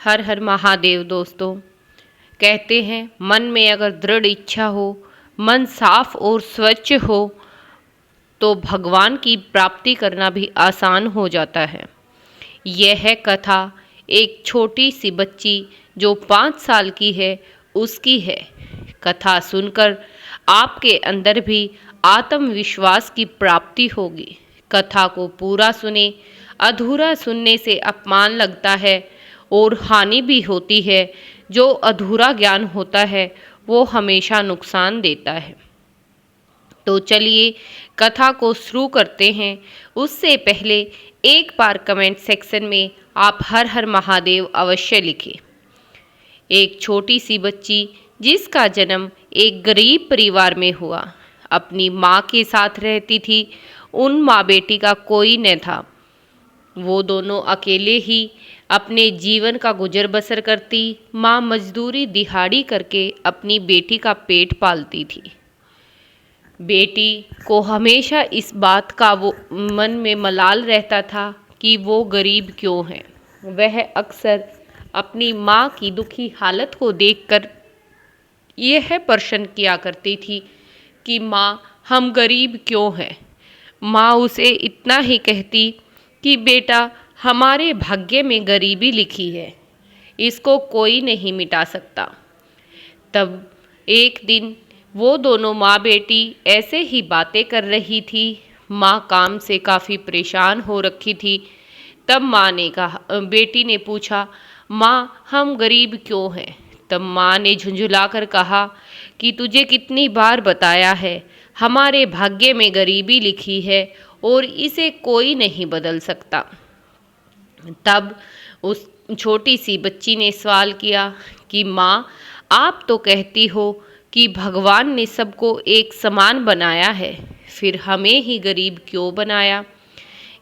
हर हर महादेव दोस्तों। कहते हैं मन में अगर दृढ़ इच्छा हो, मन साफ और स्वच्छ हो तो भगवान की प्राप्ति करना भी आसान हो जाता है। यह है कथा एक छोटी सी बच्ची जो 5 साल की है उसकी है। कथा सुनकर आपके अंदर भी आत्मविश्वास की प्राप्ति होगी। कथा को पूरा सुने, अधूरा सुनने से अपमान लगता है और हानि भी होती है। जो अधूरा ज्ञान होता है वो हमेशा नुकसान देता है। तो चलिए कथा को शुरू करते हैं। उससे पहले एक बार कमेंट सेक्शन में आप हर हर महादेव अवश्य लिखें। एक छोटी सी बच्ची जिसका जन्म एक गरीब परिवार में हुआ, अपनी माँ के साथ रहती थी। उन माँ बेटी का कोई न था। वो दोनों अकेले ही अपने जीवन का गुजर बसर करती। माँ मजदूरी दिहाड़ी करके अपनी बेटी का पेट पालती थी। बेटी को हमेशा इस बात का वो मन में मलाल रहता था कि वो गरीब क्यों है। वह अक्सर अपनी माँ की दुखी हालत को देखकर यह प्रश्न किया करती थी कि माँ, हम गरीब क्यों हैं। माँ उसे इतना ही कहती कि बेटा, हमारे भाग्य में गरीबी लिखी है, इसको कोई नहीं मिटा सकता। तब एक दिन वो दोनों माँ बेटी ऐसे ही बातें कर रही थी। माँ काम से काफ़ी परेशान हो रखी थी। तब माँ ने कहा, बेटी ने पूछा, माँ हम गरीब क्यों हैं। तब माँ ने झुंझुला कर कहा कि तुझे कितनी बार बताया है, हमारे भाग्य में गरीबी लिखी है और इसे कोई नहीं बदल सकता। तब उस छोटी सी बच्ची ने सवाल किया कि माँ, आप तो कहती हो कि भगवान ने सबको एक समान बनाया है, फिर हमें ही गरीब क्यों बनाया।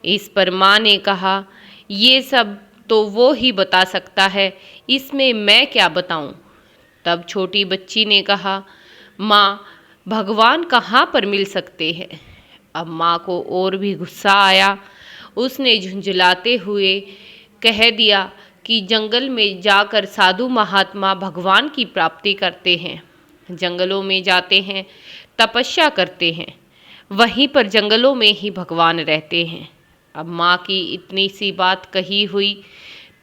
इस पर माँ ने कहा, ये सब तो वो ही बता सकता है, इसमें मैं क्या बताऊँ। तब छोटी बच्ची ने कहा, माँ, भगवान कहाँ पर मिल सकते हैं। अब माँ को और भी गुस्सा आया। उसने झुंझलाते हुए कह दिया कि जंगल में जाकर साधु महात्मा भगवान की प्राप्ति करते हैं। जंगलों में जाते हैं, तपस्या करते हैं, वहीं पर जंगलों में ही भगवान रहते हैं। अब माँ की इतनी सी बात कही हुई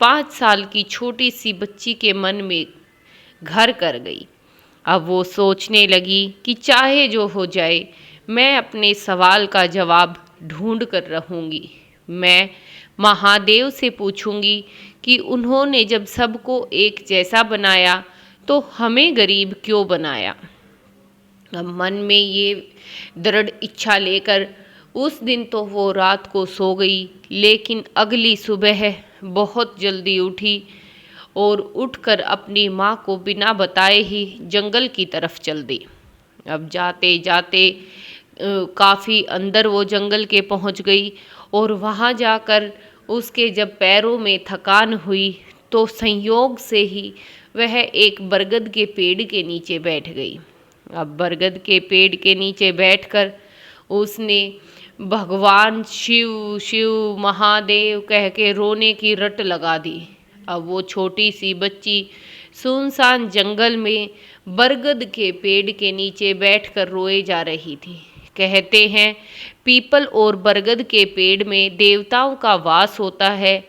5 साल की छोटी सी बच्ची के मन में घर कर गई। अब वो सोचने लगी कि चाहे जो हो जाए, मैं अपने सवाल का जवाब ढूंढ कर रहूँगी। मैं महादेव से पूछूंगी कि उन्होंने जब सबको एक जैसा बनाया तो हमें गरीब क्यों बनाया। अब मन में ये दृढ़ इच्छा लेकर उस दिन तो वो रात को सो गई, लेकिन अगली सुबह बहुत जल्दी उठी और उठकर अपनी माँ को बिना बताए ही जंगल की तरफ चल दी। अब जाते जाते काफ़ी अंदर वो जंगल के पहुँच गई और वहाँ जाकर उसके जब पैरों में थकान हुई तो संयोग से ही वह एक बरगद के पेड़ के नीचे बैठ गई। अब बरगद के पेड़ के नीचे बैठकर उसने भगवान शिव शिव महादेव कह के रोने की रट लगा दी। अब वो छोटी सी बच्ची सुनसान जंगल में बरगद के पेड़ के नीचे बैठकर रोए जा रही थी। कहते हैं पीपल और बरगद के पेड़ में देवताओं का वास होता है।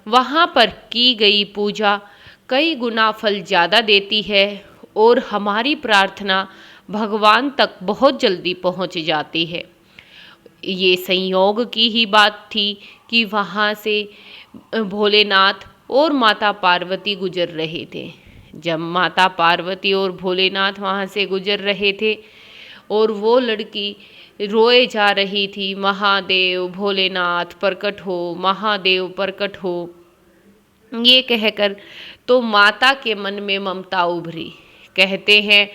वहाँ पर की गई पूजा कई गुना फल ज़्यादा देती है और हमारी प्रार्थना भगवान तक बहुत जल्दी पहुँच जाती है। ये संयोग की ही बात थी कि वहाँ से भोलेनाथ और माता पार्वती गुजर रहे थे। जब माता पार्वती और भोलेनाथ वहाँ से गुजर रहे थे और वो लड़की रोए जा रही थी, महादेव भोलेनाथ प्रकट हो, महादेव प्रकट हो, ये कहकर, तो माता के मन में ममता उभरी। कहते हैं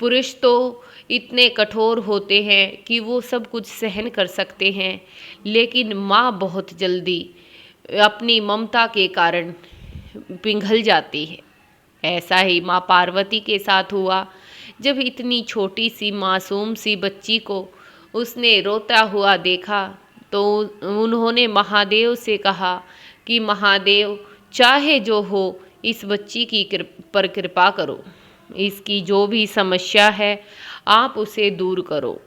पुरुष तो इतने कठोर होते हैं कि वो सब कुछ सहन कर सकते हैं, लेकिन माँ बहुत जल्दी अपनी ममता के कारण पिघल जाती है। ऐसा ही माँ पार्वती के साथ हुआ। जब इतनी छोटी सी मासूम सी बच्ची को उसने रोता हुआ देखा तो उन्होंने महादेव से कहा कि महादेव, चाहे जो हो, इस बच्ची की पर कृपा करो। इसकी जो भी समस्या है आप उसे दूर करो।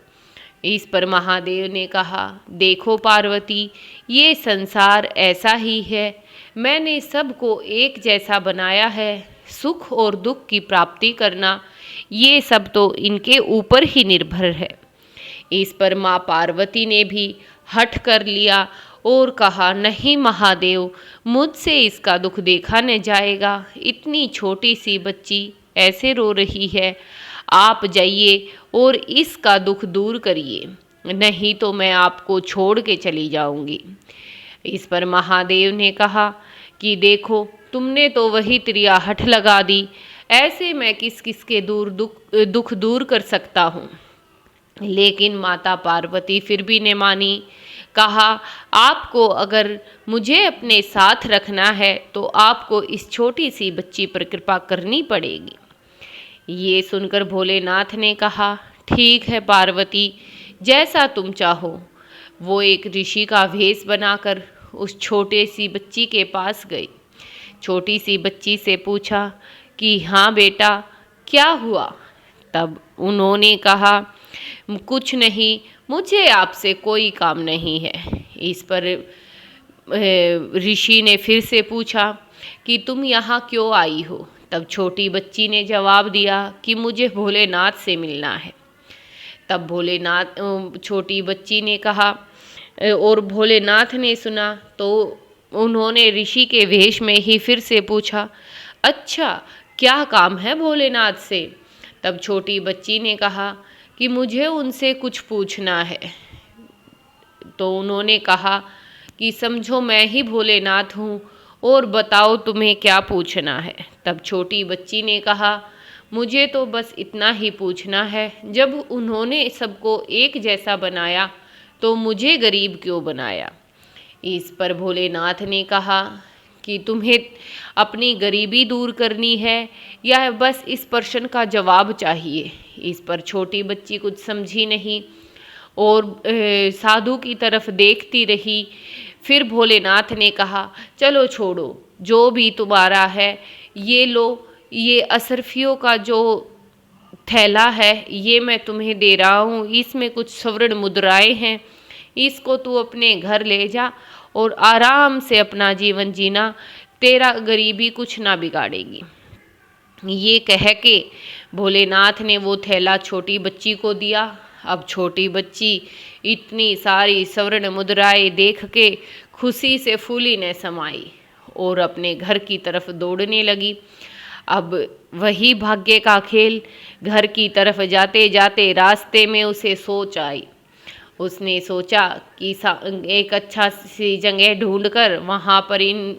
इस पर महादेव ने कहा, देखो पार्वती, ये संसार ऐसा ही है। मैंने सबको एक जैसा बनाया है। सुख और दुख की प्राप्ति करना, ये सब तो इनके ऊपर ही निर्भर है। इस पर माँ पार्वती ने भी हठ कर लिया और कहा, नहीं महादेव, मुझसे इसका दुख देखा न जाएगा। इतनी छोटी सी बच्ची ऐसे रो रही है, आप जाइए और इसका दुख दूर करिए, नहीं तो मैं आपको छोड़ के चली जाऊंगी। इस पर महादेव ने कहा कि देखो, तुमने तो वही त्रियाहट लगा दी, ऐसे मैं किस किस के दुख दूर कर सकता हूँ। लेकिन माता पार्वती फिर भी ने मानी। कहा, आपको अगर मुझे अपने साथ रखना है तो आपको इस छोटी सी बच्ची पर कृपा करनी पड़ेगी। ये सुनकर भोलेनाथ ने कहा, ठीक है पार्वती, जैसा तुम चाहो। वो एक ऋषि का वेश बनाकर उस छोटे सी बच्ची के पास गई। छोटी सी बच्ची से पूछा कि हाँ बेटा, क्या हुआ? तब उन्होंने कहा, कुछ नहीं, मुझे आपसे कोई काम नहीं है। इस पर ऋषि ने फिर से पूछा कि तुम यहाँ क्यों आई हो? तब छोटी बच्ची ने जवाब दिया कि मुझे भोलेनाथ से मिलना है। तब छोटी बच्ची ने कहा और भोलेनाथ ने सुना तो उन्होंने ऋषि के वेश में ही फिर से पूछा, अच्छा क्या काम है भोलेनाथ से? तब छोटी बच्ची ने कहा कि मुझे उनसे कुछ पूछना है। तो उन्होंने कहा कि समझो मैं ही भोलेनाथ हूँ और बताओ तुम्हें क्या पूछना है। तब छोटी बच्ची ने कहा, मुझे तो बस इतना ही पूछना है, जब उन्होंने सबको एक जैसा बनाया तो मुझे गरीब क्यों बनाया? इस पर भोलेनाथ ने कहा कि तुम्हें अपनी गरीबी दूर करनी है या बस इस प्रश्न का जवाब चाहिए? इस पर छोटी बच्ची कुछ समझी नहीं और साधु की तरफ देखती रही। फिर भोलेनाथ ने कहा, चलो छोड़ो, जो भी तुम्हारा है ये लो, ये असरफियों का जो थैला है ये मैं तुम्हें दे रहा हूँ, इसमें कुछ स्वर्ण मुद्राएं हैं, इसको तू अपने घर ले जा और आराम से अपना जीवन जीना, तेरा गरीबी कुछ ना बिगाड़ेगी। ये कह के भोलेनाथ ने वो थैला छोटी बच्ची को दिया। अब छोटी बच्ची इतनी सारी स्वर्ण मुद्राएं देख के खुशी से फूली न समाई और अपने घर की तरफ दौड़ने लगी। अब वही भाग्य का खेल, घर की तरफ जाते जाते रास्ते में उसे सोच आई। उसने सोचा कि एक अच्छा सी जगह ढूंढकर वहाँ पर इन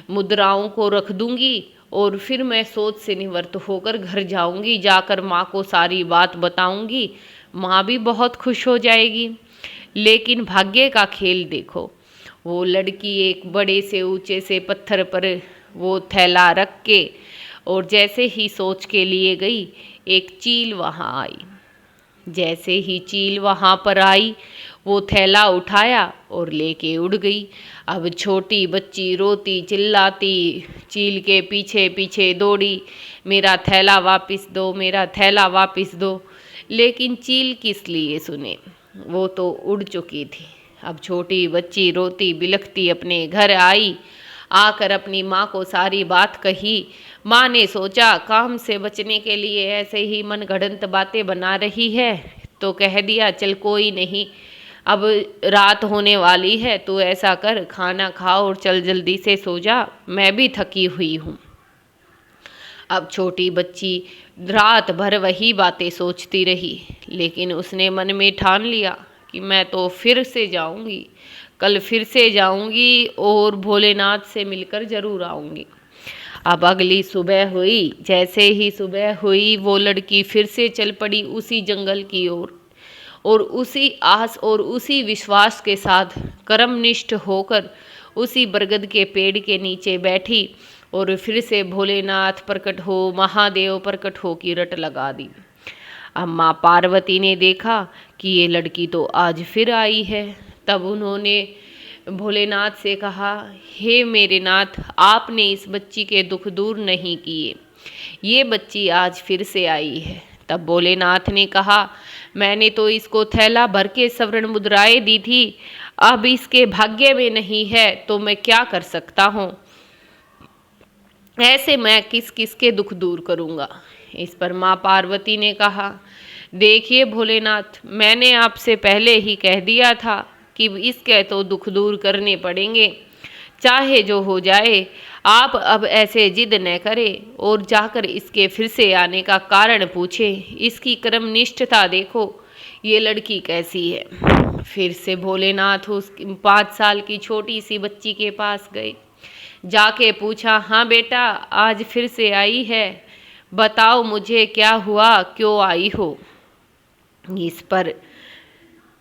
मुद्राओं को रख दूंगी और फिर मैं सोच से निवृत्त होकर घर जाऊंगी, जाकर माँ को सारी बात बताऊंगी, माँ भी बहुत खुश हो जाएगी। लेकिन भाग्य का खेल देखो, वो लड़की एक बड़े से ऊंचे से पत्थर पर वो थैला रख के और जैसे ही सोच के लिए गई, एक चील वहाँ आई। जैसे ही चील वहाँ पर आई, वो थैला उठाया और लेके उड़ गई। अब छोटी बच्ची रोती चिल्लाती चील के पीछे पीछे दौड़ी, मेरा थैला वापस दो, मेरा थैला वापस दो। लेकिन चील किस लिए सुने, वो तो उड़ चुकी थी। अब छोटी बच्ची रोती बिलखती अपने घर आई, आकर अपनी माँ को सारी बात कही। माँ ने सोचा काम से बचने के लिए ऐसे ही मनगढ़ंत बातें बना रही है, तो कह दिया चल कोई नहीं, अब रात होने वाली है, तो ऐसा कर खाना खा और चल जल्दी से सो जा, मैं भी थकी हुई हूँ। अब छोटी बच्ची रात भर वही बातें सोचती रही, लेकिन उसने मन में ठान लिया कि मैं तो फिर से जाऊंगी, कल फिर से जाऊंगी और भोलेनाथ से मिलकर जरूर आऊंगी। अब अगली सुबह हुई। जैसे ही सुबह हुई, वो लड़की फिर से चल पड़ी उसी जंगल की ओर और उसी आस और उसी विश्वास के साथ कर्मनिष्ठ होकर उसी बरगद के पेड़ के नीचे बैठी और फिर से भोलेनाथ प्रकट हो, महादेव प्रकट हो की रट लगा दी। अब माँ पार्वती ने देखा कि ये लड़की तो आज फिर आई है। तब उन्होंने भोलेनाथ से कहा, हे मेरे नाथ, आपने इस बच्ची के दुख दूर नहीं किए, ये बच्ची आज फिर से आई है। तब भोलेनाथ ने कहा, मैंने तो इसको थैला भर के स्वर्ण मुद्राएं दी थी, अब इसके भाग्य में नहीं है तो मैं क्या कर सकता हूँ, ऐसे मैं किस किस के दुख दूर करूँगा। इस पर माँ पार्वती ने कहा, देखिए भोलेनाथ, मैंने आपसे पहले ही कह दिया था कि इसके तो दुख दूर करने पड़ेंगे, चाहे जो हो जाए। आप अब ऐसे जिद न करें और जाकर इसके फिर से आने का कारण पूछें। इसकी कर्मनिष्ठता देखो, ये लड़की कैसी है। फिर से भोलेनाथ उस 5 साल की छोटी सी बच्ची के पास गए, जाके पूछा, हाँ बेटा, आज फिर से आई है, बताओ मुझे क्या हुआ, क्यों आई हो। इस पर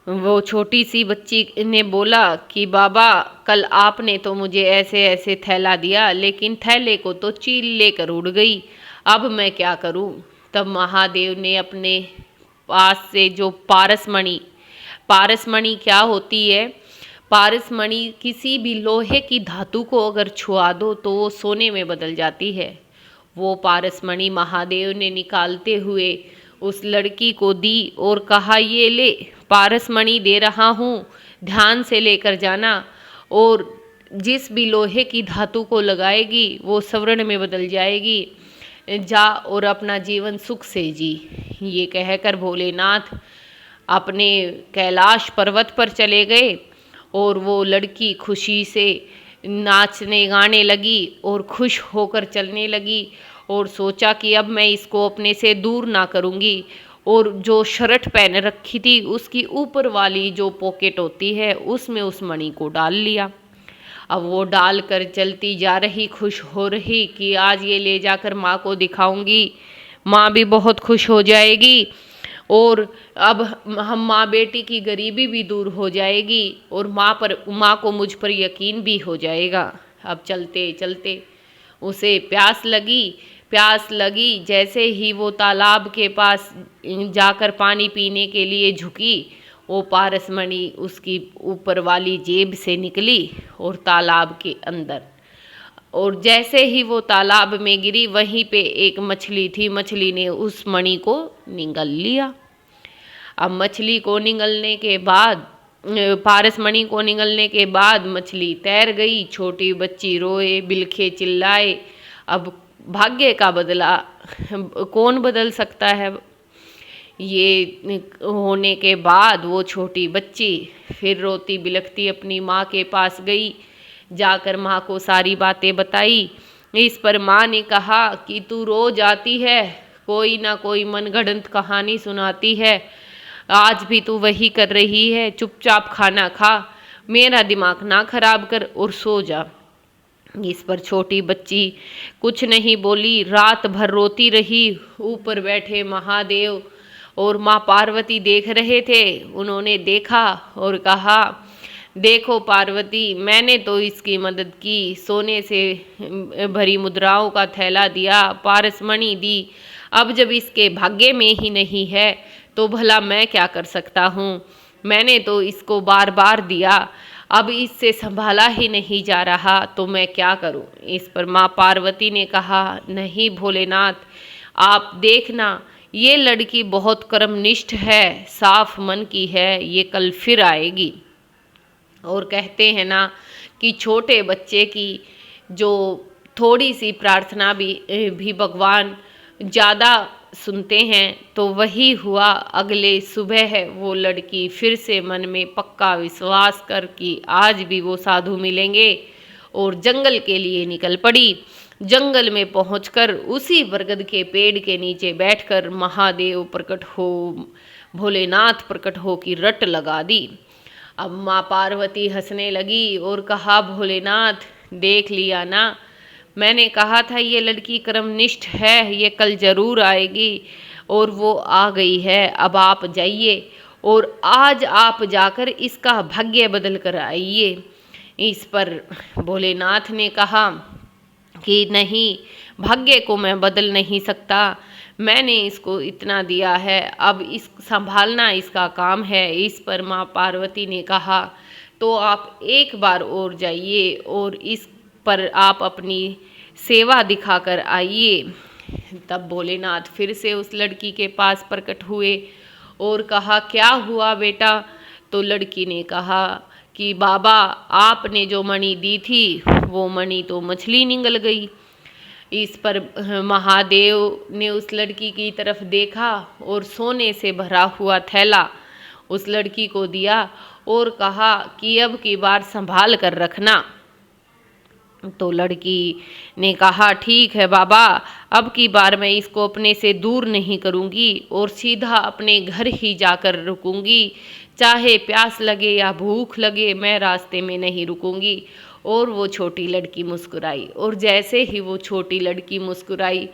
वो छोटी सी बच्ची ने बोला कि बाबा, कल आपने तो मुझे ऐसे ऐसे थैला दिया, लेकिन थैले को तो चील लेकर उड़ गई, अब मैं क्या करूं। तब महादेव ने अपने पास से जो पारसमणि क्या होती है, पारसमणि किसी भी लोहे की धातु को अगर छुआ दो तो वो सोने में बदल जाती है। वो पारसमणि महादेव ने निकालते हुए उस लड़की को दी और कहा, ये ले, पारसमणि दे रहा हूँ, ध्यान से लेकर जाना, और जिस भी लोहे की धातु को लगाएगी वो स्वर्ण में बदल जाएगी, जा और अपना जीवन सुख से जी। ये कहकर भोलेनाथ अपने कैलाश पर्वत पर चले गए और वो लड़की खुशी से नाचने गाने लगी और खुश होकर चलने लगी, और सोचा कि अब मैं इसको अपने से दूर ना करूँगी। और जो शर्ट पहन रखी थी उसकी ऊपर वाली जो पॉकेट होती है उसमें उस मणि को डाल लिया। अब वो डाल कर चलती जा रही, खुश हो रही कि आज ये ले जाकर माँ को दिखाऊंगी, माँ भी बहुत खुश हो जाएगी, और अब हम माँ बेटी की गरीबी भी दूर हो जाएगी, और माँ को मुझ पर यकीन भी हो जाएगा। अब चलते चलते उसे प्यास लगी, जैसे ही वो तालाब के पास जाकर पानी पीने के लिए झुकी, वो पारसमणि उसकी ऊपर वाली जेब से निकली और तालाब के अंदर, और जैसे ही वो तालाब में गिरी वहीं पे एक मछली थी, मछली ने उस मणि को निगल लिया। अब मछली को निगलने के बाद, पारसमणि को निगलने के बाद मछली तैर गई, छोटी बच्ची रोए बिलखे चिल्लाए। अब भाग्य का बदला कौन बदल सकता है। ये होने के बाद वो छोटी बच्ची फिर रोती बिलखती अपनी माँ के पास गई, जाकर माँ को सारी बातें बताई। इस पर माँ ने कहा कि तू रोज आती है, कोई ना कोई मनगढ़ंत कहानी सुनाती है, आज भी तू वही कर रही है, चुपचाप खाना खा, मेरा दिमाग ना खराब कर और सो जा। इस पर छोटी बच्ची कुछ नहीं बोली, रात भर रोती रही। ऊपर बैठे महादेव और माँ पार्वती देख रहे थे। उन्होंने देखा और कहा, देखो पार्वती, मैंने तो इसकी मदद की, सोने से भरी मुद्राओं का थैला दिया, पारसमणि दी, अब जब इसके भाग्य में ही नहीं है तो भला मैं क्या कर सकता हूँ। मैंने तो इसको बार बार दिया, अब इससे संभाला ही नहीं जा रहा तो मैं क्या करूं। इस पर माँ पार्वती ने कहा, नहीं भोलेनाथ, आप देखना, ये लड़की बहुत कर्मनिष्ठ है, साफ मन की है, ये कल फिर आएगी। और कहते हैं ना कि छोटे बच्चे की जो थोड़ी सी प्रार्थना भी भगवान ज़्यादा सुनते हैं, तो वही हुआ। अगले सुबह है वो लड़की फिर से मन में पक्का विश्वास कर कि आज भी वो साधु मिलेंगे, और जंगल के लिए निकल पड़ी। जंगल में पहुंचकर उसी बरगद के पेड़ के नीचे बैठकर महादेव प्रकट हो, भोलेनाथ प्रकट हो की रट लगा दी। अब माँ पार्वती हंसने लगी और कहा, भोलेनाथ देख लिया ना, मैंने कहा था ये लड़की कर्मनिष्ठ है, ये कल जरूर आएगी, और वो आ गई है। अब आप जाइए और आज आप जाकर इसका भाग्य बदल कर आइए। इस पर भोलेनाथ ने कहा कि नहीं, भाग्य को मैं बदल नहीं सकता, मैंने इसको इतना दिया है, अब इस संभालना इसका काम है। इस पर माँ पार्वती ने कहा, तो आप एक बार और जाइए और इस पर आप अपनी सेवा दिखाकर आइए। तब भोलेनाथ फिर से उस लड़की के पास प्रकट हुए और कहा, क्या हुआ बेटा? तो लड़की ने कहा कि बाबा, आपने जो मणि दी थी वो मणि तो मछली निगल गई। इस पर महादेव ने उस लड़की की तरफ देखा और सोने से भरा हुआ थैला उस लड़की को दिया और कहा कि अब की बार संभाल कर रखना। तो लड़की ने कहा, ठीक है बाबा, अब की बार मैं इसको अपने से दूर नहीं करूंगी और सीधा अपने घर ही जाकर रुकूंगी। चाहे प्यास लगे या भूख लगे, मैं रास्ते में नहीं रुकूंगी। और वो छोटी लड़की मुस्कुराई और जैसे ही वो छोटी लड़की मुस्कुराई,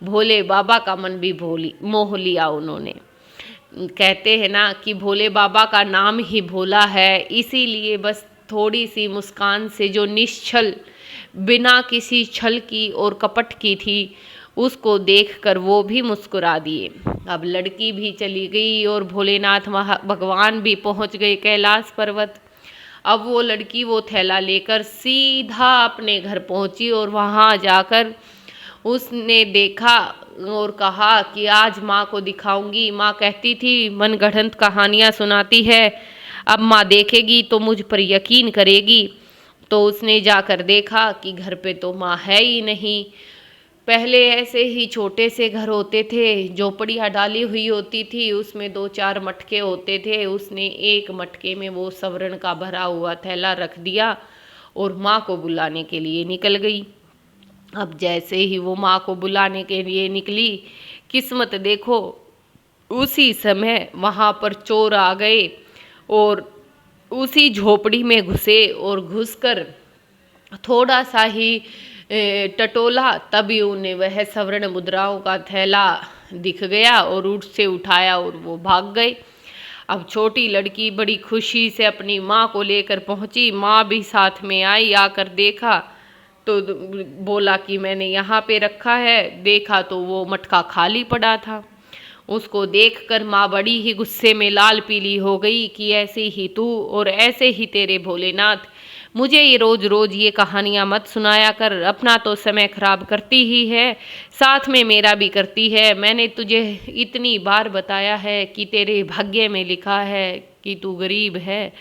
भोले बाबा का मन भी मोह लिया उन्होंने। कहते हैं ना कि भोले बाबा का नाम ही भोला है, इसीलिए बस थोड़ी सी मुस्कान से जो निश्चल, बिना किसी छल की और कपट की थी, उसको देखकर वो भी मुस्कुरा दिए। अब लड़की भी चली गई और भोलेनाथ भगवान भी पहुंच गए कैलाश पर्वत। अब वो लड़की वो थैला लेकर सीधा अपने घर पहुंची और वहां जाकर उसने देखा और कहा कि आज माँ को दिखाऊंगी। माँ कहती थी मनगढ़ंत कहानियाँ सुनाती है, अब माँ देखेगी तो मुझ पर यकीन करेगी। तो उसने जाकर देखा कि घर पे तो माँ है ही नहीं। पहले ऐसे ही छोटे से घर होते थे, झोपड़ियाँ डाली हुई होती थी, उसमें 2-4 मटके होते थे। उसने एक मटके में वो सवरण का भरा हुआ थैला रख दिया और माँ को बुलाने के लिए निकल गई। अब जैसे ही वो माँ को बुलाने के लिए निकली, किस्मत देखो उसी समय वहाँ पर चोर आ गए और उसी झोपड़ी में घुसे और घुसकर थोड़ा सा ही टटोला, तभी उन्हें वह स्वर्ण मुद्राओं का थैला दिख गया और उससे उठाया और वो भाग गए। अब छोटी लड़की बड़ी खुशी से अपनी माँ को लेकर पहुंची। माँ भी साथ में आई। आकर देखा तो बोला कि मैंने यहाँ पे रखा है। देखा तो वो मटका खाली पड़ा था। उसको देखकर माँ बड़ी ही गुस्से में लाल पीली हो गई कि ऐसे ही तू और ऐसे ही तेरे भोलेनाथ, मुझे ये रोज रोज ये कहानियाँ मत सुनाया कर। अपना तो समय खराब करती ही है, साथ में मेरा भी करती है। मैंने तुझे इतनी बार बताया है कि तेरे भाग्य में लिखा है कि तू गरीब है,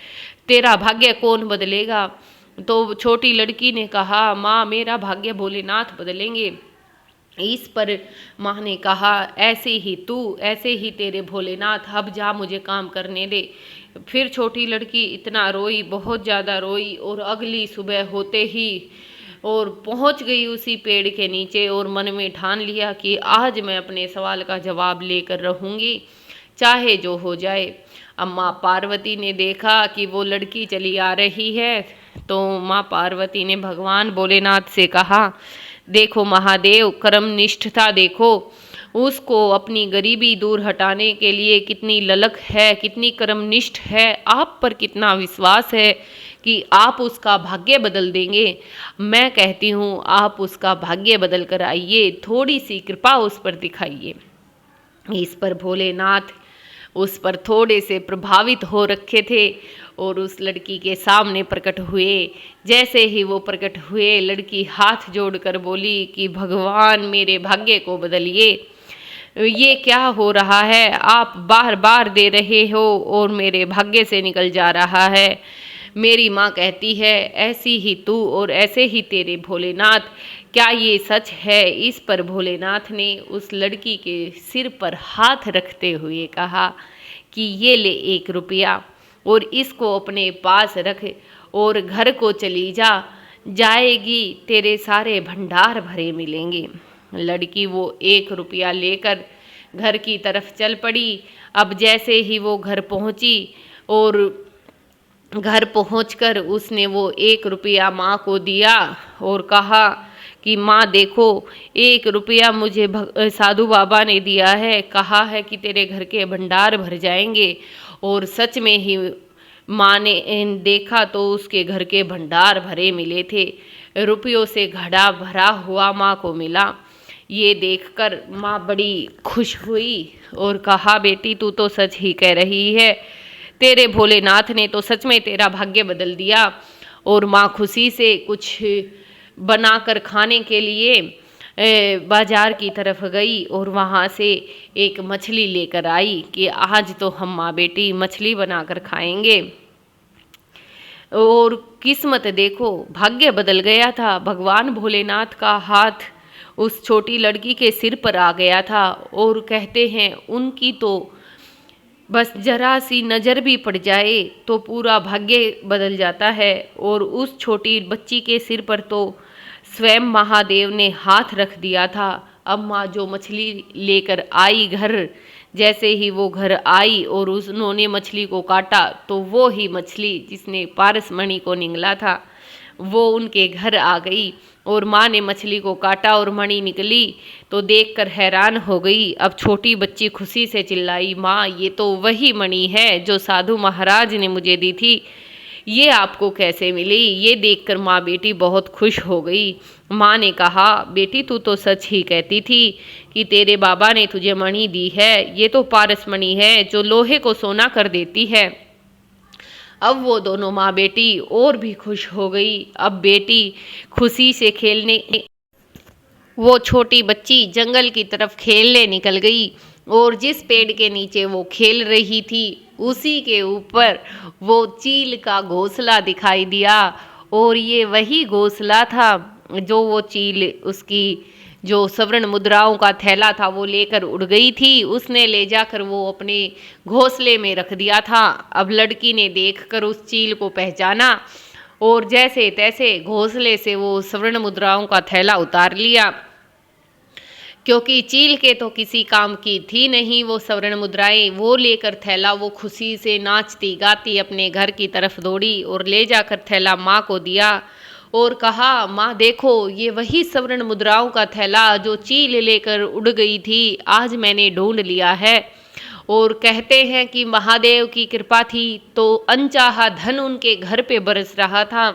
तेरा भाग्य कौन बदलेगा? तो छोटी लड़की ने कहा, माँ मेरा भाग्य भोलेनाथ बदलेंगे। इस पर माँ ने कहा, ऐसे ही तू, ऐसे ही तेरे भोलेनाथ, अब जा मुझे काम करने दे। फिर छोटी लड़की इतना रोई, बहुत ज़्यादा रोई और अगली सुबह होते ही और पहुँच गई उसी पेड़ के नीचे और मन में ठान लिया कि आज मैं अपने सवाल का जवाब लेकर रहूँगी, चाहे जो हो जाए। अब माँ पार्वती ने देखा कि वो लड़की चली आ रही है, तो माँ पार्वती ने भगवान भोलेनाथ से कहा, देखो महादेव, कर्म निष्ठता देखो, उसको अपनी गरीबी दूर हटाने के लिए कितनी ललक है, कितनी कर्मनिष्ठ है, आप पर कितना विश्वास है कि आप उसका भाग्य बदल देंगे। मैं कहती हूँ आप उसका भाग्य बदल कर आइए, थोड़ी सी कृपा उस पर दिखाइए। इस पर भोलेनाथ उस पर थोड़े से प्रभावित हो रखे थे और उस लड़की के सामने प्रकट हुए। जैसे ही वो प्रकट हुए, लड़की हाथ जोड़कर बोली कि भगवान मेरे भाग्य को बदलिए, ये क्या हो रहा है? आप बार बार दे रहे हो और मेरे भाग्य से निकल जा रहा है। मेरी माँ कहती है ऐसी ही तू और ऐसे ही तेरे भोलेनाथ, क्या ये सच है? इस पर भोलेनाथ ने उस लड़की के सिर पर हाथ रखते हुए कहा कि ये ले 1 रुपया और इसको अपने पास रख और घर को चली जा, जाएगी तेरे सारे भंडार भरे मिलेंगे। लड़की वो 1 रुपया लेकर घर की तरफ चल पड़ी। अब जैसे ही वो घर पहुंची और घर पहुंचकर उसने वो 1 रुपया माँ को दिया और कहा कि माँ देखो, 1 रुपया मुझे साधु बाबा ने दिया है, कहा है कि तेरे घर के भंडार भर जाएंगे। और सच में ही माँ ने देखा तो उसके घर के भंडार भरे मिले थे, रुपयों से घड़ा भरा हुआ माँ को मिला। ये देखकर माँ बड़ी खुश हुई और कहा, बेटी तू तो सच ही कह रही है, तेरे भोलेनाथ ने तो सच में तेरा भाग्य बदल दिया। और माँ खुशी से कुछ बनाकर खाने के लिए बाजार की तरफ गई और वहाँ से एक मछली लेकर आई कि आज तो हम माँ बेटी मछली बनाकर खाएंगे। और किस्मत देखो, भाग्य बदल गया था। भगवान भोलेनाथ का हाथ उस छोटी लड़की के सिर पर आ गया था और कहते हैं उनकी तो बस जरा सी नज़र भी पड़ जाए तो पूरा भाग्य बदल जाता है। और उस छोटी बच्ची के सिर पर तो स्वयं महादेव ने हाथ रख दिया था। अब माँ जो मछली लेकर आई घर, जैसे ही वो घर आई और उन्होंने मछली को काटा तो वो ही मछली जिसने पारसमणि को निगला था वो उनके घर आ गई। और माँ ने मछली को काटा और मणि निकली तो देखकर हैरान हो गई। अब छोटी बच्ची खुशी से चिल्लाई, माँ ये तो वही मणि है जो साधु महाराज ने मुझे दी थी, ये आपको कैसे मिली? ये देखकर माँ बेटी बहुत खुश हो गई। माँ ने कहा, बेटी तू तो सच ही कहती थी कि तेरे बाबा ने तुझे मणि दी है। ये तो पारसमणि है जो लोहे को सोना कर देती है। अब वो दोनों माँ बेटी और भी खुश हो गई। अब बेटी खुशी से खेलने, वो छोटी बच्ची जंगल की तरफ खेलने निकल गई और जिस पेड़ के नीचे वो खेल रही थी उसी के ऊपर वो चील का घोंसला दिखाई दिया। और ये वही घोंसला था जो वो चील उसकी जो स्वर्ण मुद्राओं का थैला था वो लेकर उड़ गई थी। उसने ले जाकर वो अपने घोंसले में रख दिया था। अब लड़की ने देखकर उस चील को पहचाना और जैसे तैसे घोंसले से वो स्वर्ण मुद्राओं का थैला उतार लिया, क्योंकि चील के तो किसी काम की थी नहीं वो स्वर्ण मुद्राएं। वो लेकर थैला वो खुशी से नाचती गाती अपने घर की तरफ दौड़ी और ले जाकर थैला माँ को दिया और कहा, माँ देखो ये वही स्वर्ण मुद्राओं का थैला जो चील लेकर उड़ गई थी, आज मैंने ढूंढ लिया है। और कहते हैं कि महादेव की कृपा थी तो अनचाहा धन उनके घर पे बरस रहा था।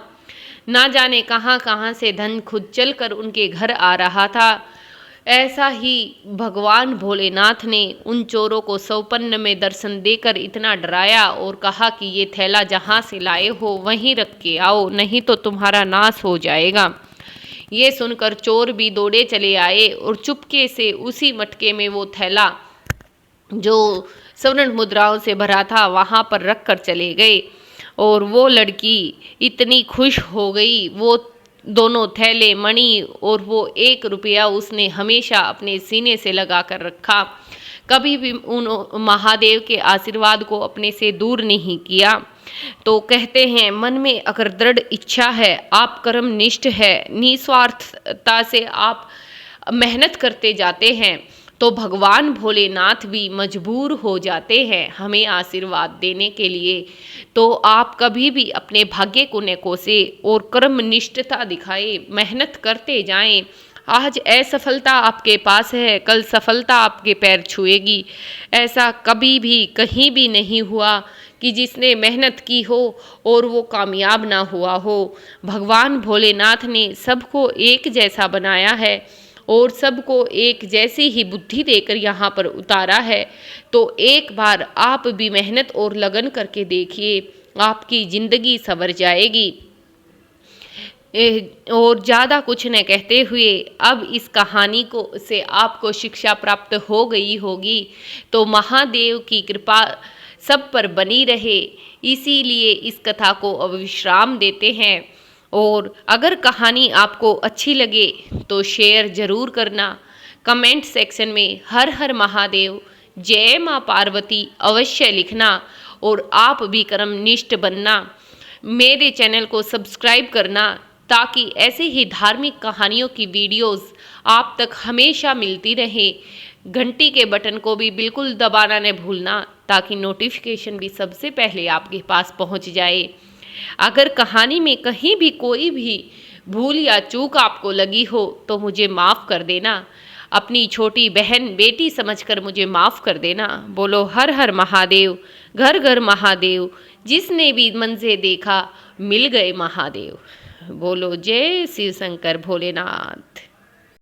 ना जाने कहाँ कहाँ से धन खुद चलकर उनके घर आ रहा था। ऐसा ही भगवान भोलेनाथ ने उन चोरों को सौपन्न में दर्शन देकर इतना डराया और कहा कि ये थैला जहाँ से लाए हो वहीं रख के आओ, नहीं तो तुम्हारा नाश हो जाएगा। ये सुनकर चोर भी दौड़े चले आए और चुपके से उसी मटके में वो थैला जो स्वर्ण मुद्राओं से भरा था वहाँ पर रख कर चले गए। और वो लड़की इतनी खुश हो गई, वो दोनों थैले, मणि और वो 1 रुपया उसने हमेशा अपने सीने से लगा कर रखा। कभी भी उन महादेव के आशीर्वाद को अपने से दूर नहीं किया। तो कहते हैं मन में अगर दृढ़ इच्छा है, आप कर्मनिष्ठ है, निस्वार्थता से आप मेहनत करते जाते हैं तो भगवान भोलेनाथ भी मजबूर हो जाते हैं हमें आशीर्वाद देने के लिए। तो आप कभी भी अपने भाग्य को न कोसे और कर्मनिष्ठता दिखाएं, मेहनत करते जाएं। आज असफलता आपके पास है, कल सफलता आपके पैर छुएगी। ऐसा कभी भी कहीं भी नहीं हुआ कि जिसने मेहनत की हो और वो कामयाब ना हुआ हो। भगवान भोलेनाथ ने सबको एक जैसा बनाया है और सबको एक जैसी ही बुद्धि देकर यहाँ पर उतारा है। तो एक बार आप भी मेहनत और लगन करके देखिए, आपकी ज़िंदगी संवर जाएगी। और ज़्यादा कुछ न कहते हुए अब इस कहानी को से आपको शिक्षा प्राप्त हो गई होगी। तो महादेव की कृपा सब पर बनी रहे, इसीलिए इस कथा को अब विश्राम देते हैं। और अगर कहानी आपको अच्छी लगे तो शेयर ज़रूर करना। कमेंट सेक्शन में हर हर महादेव, जय माँ पार्वती अवश्य लिखना और आप भी कर्मनिष्ठ बनना। मेरे चैनल को सब्सक्राइब करना ताकि ऐसे ही धार्मिक कहानियों की वीडियोस आप तक हमेशा मिलती रहे। घंटी के बटन को भी बिल्कुल दबाना न भूलना ताकि नोटिफिकेशन भी सबसे पहले आपके पास पहुंच जाए। अगर कहानी में कहीं भी कोई भी भूल या चूक आपको लगी हो तो मुझे माफ़ कर देना। अपनी छोटी बहन बेटी समझकर मुझे माफ़ कर देना। बोलो हर हर महादेव, घर घर महादेव, जिसने भी मन से देखा मिल गए महादेव। बोलो जय शिव शंकर भोलेनाथ।